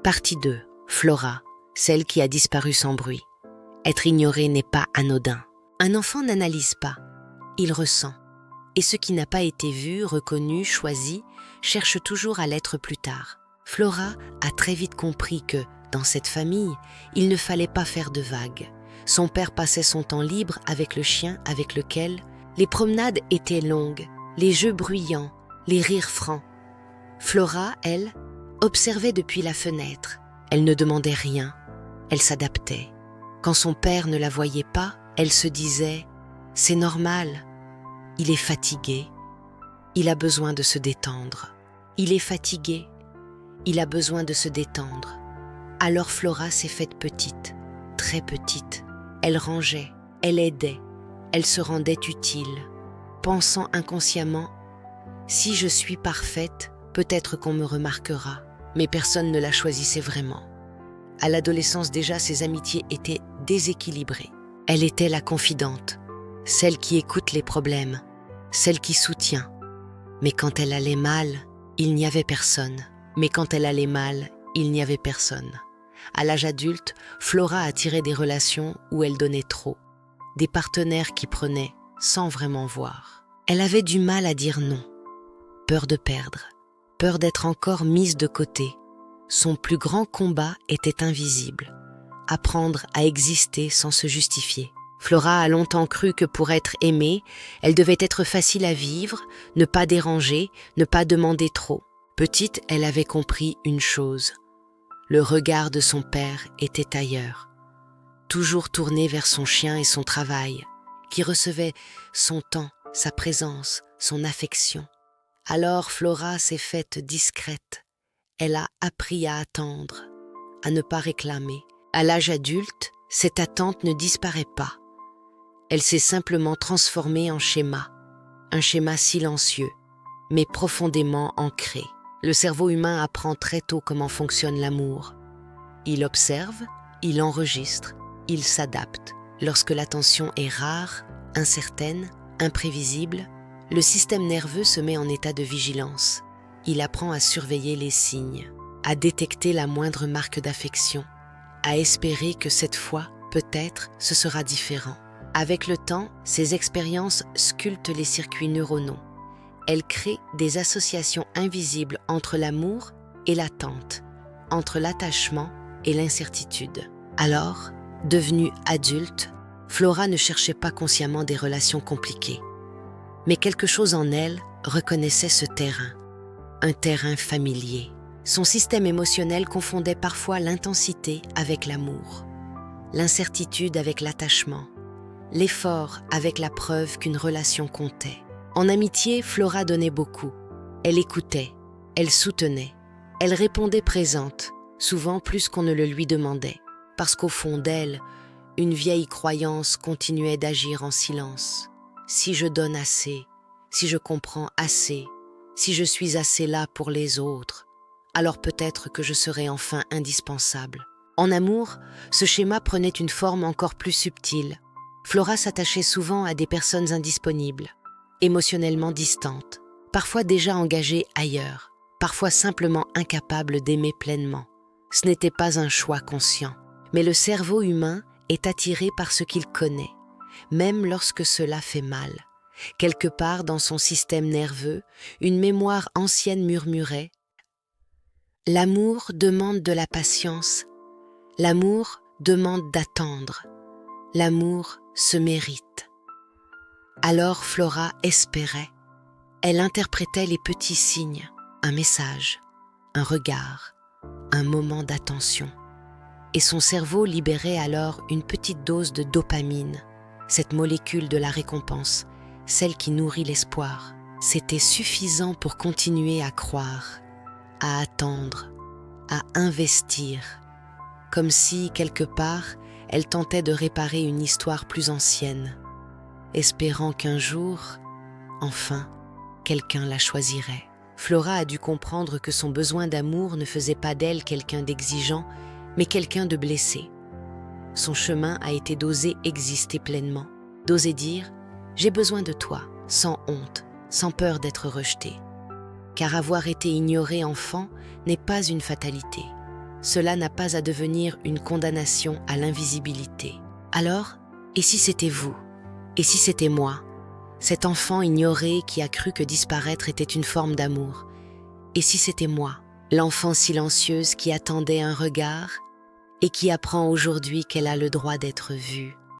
Partie 2. Flora, celle qui a disparu sans bruit. Être ignoré n'est pas anodin. Un enfant n'analyse pas, il ressent. Et ce qui n'a pas été vu, reconnu, choisi, cherche toujours à l'être plus tard. Flora a très vite compris que, dans cette famille, il ne fallait pas faire de vagues. Son père passait son temps libre avec le chien avec lequel les promenades étaient longues, les jeux bruyants, les rires francs. Flora, elle, observait depuis la fenêtre. Elle ne demandait rien, elle s'adaptait. Quand son père ne la voyait pas, elle se disait « C'est normal, il est fatigué, il a besoin de se détendre. Il est fatigué, il a besoin de se détendre. » Alors Flora s'est faite petite, très petite. Elle rangeait, elle aidait, elle se rendait utile, pensant inconsciemment « Si je suis parfaite, peut-être qu'on me remarquera. » Mais personne ne la choisissait vraiment. À l'adolescence déjà, ses amitiés étaient déséquilibrées. Elle était la confidente, celle qui écoute les problèmes, celle qui soutient. Mais quand elle allait mal, il n'y avait personne. Mais quand elle allait mal, il n'y avait personne. À l'âge adulte, Flora a tiré des relations où elle donnait trop, des partenaires qui prenaient sans vraiment voir. Elle avait du mal à dire non, peur de perdre, peur d'être encore mise de côté. Son plus grand combat était invisible, apprendre à exister sans se justifier. Flora a longtemps cru que pour être aimée, elle devait être facile à vivre, ne pas déranger, ne pas demander trop. Petite, elle avait compris une chose. Le regard de son père était ailleurs, toujours tourné vers son chien et son travail, qui recevait son temps, sa présence, son affection. Alors Flora s'est faite discrète. Elle a appris à attendre, à ne pas réclamer. À l'âge adulte, cette attente ne disparaît pas. Elle s'est simplement transformée en schéma, un schéma silencieux, mais profondément ancré. Le cerveau humain apprend très tôt comment fonctionne l'amour. Il observe, il enregistre, il s'adapte. Lorsque l'attention est rare, incertaine, imprévisible, le système nerveux se met en état de vigilance. Il apprend à surveiller les signes, à détecter la moindre marque d'affection, à espérer que cette fois, peut-être, ce sera différent. Avec le temps, ces expériences sculptent les circuits neuronaux. Elles créent des associations invisibles entre l'amour et l'attente, entre l'attachement et l'incertitude. Alors, devenue adulte, Flora ne cherchait pas consciemment des relations compliquées. Mais quelque chose en elle reconnaissait ce terrain, un terrain familier. Son système émotionnel confondait parfois l'intensité avec l'amour, l'incertitude avec l'attachement, l'effort avec la preuve qu'une relation comptait. En amitié, Flora donnait beaucoup. Elle écoutait, elle soutenait, elle répondait présente, souvent plus qu'on ne le lui demandait, parce qu'au fond d'elle, une vieille croyance continuait d'agir en silence. Si je donne assez, si je comprends assez, si je suis assez là pour les autres, alors peut-être que je serai enfin indispensable. En amour, ce schéma prenait une forme encore plus subtile. Flora s'attachait souvent à des personnes indisponibles, émotionnellement distantes, parfois déjà engagées ailleurs, parfois simplement incapables d'aimer pleinement. Ce n'était pas un choix conscient, mais le cerveau humain est attiré par ce qu'il connaît, même lorsque cela fait mal. Quelque part dans son système nerveux, une mémoire ancienne murmurait « L'amour demande de la patience, l'amour demande d'attendre, l'amour se mérite. » Alors Flora espérait. Elle interprétait les petits signes, un message, un regard, un moment d'attention. Et son cerveau libérait alors une petite dose de dopamine, cette molécule de la récompense, celle qui nourrit l'espoir. C'était suffisant pour continuer à croire, à attendre, à investir, comme si, quelque part, elle tentait de réparer une histoire plus ancienne, espérant qu'un jour, enfin, quelqu'un la choisirait. Flora a dû comprendre que son besoin d'amour ne faisait pas d'elle quelqu'un d'exigeant, mais quelqu'un de blessé. Son chemin a été d'oser exister pleinement, d'oser dire « j'ai besoin de toi », sans honte, sans peur d'être rejetée. Car avoir été ignorée enfant n'est pas une fatalité. cela n'a pas à devenir une condamnation à l'invisibilité. Alors, et si c'était vous? Et si c'était moi? Cet enfant ignoré qui a cru que disparaître était une forme d'amour. Et si c'était moi? L'enfant silencieuse qui attendait un regard et qui apprend aujourd'hui qu'elle a le droit d'être vue.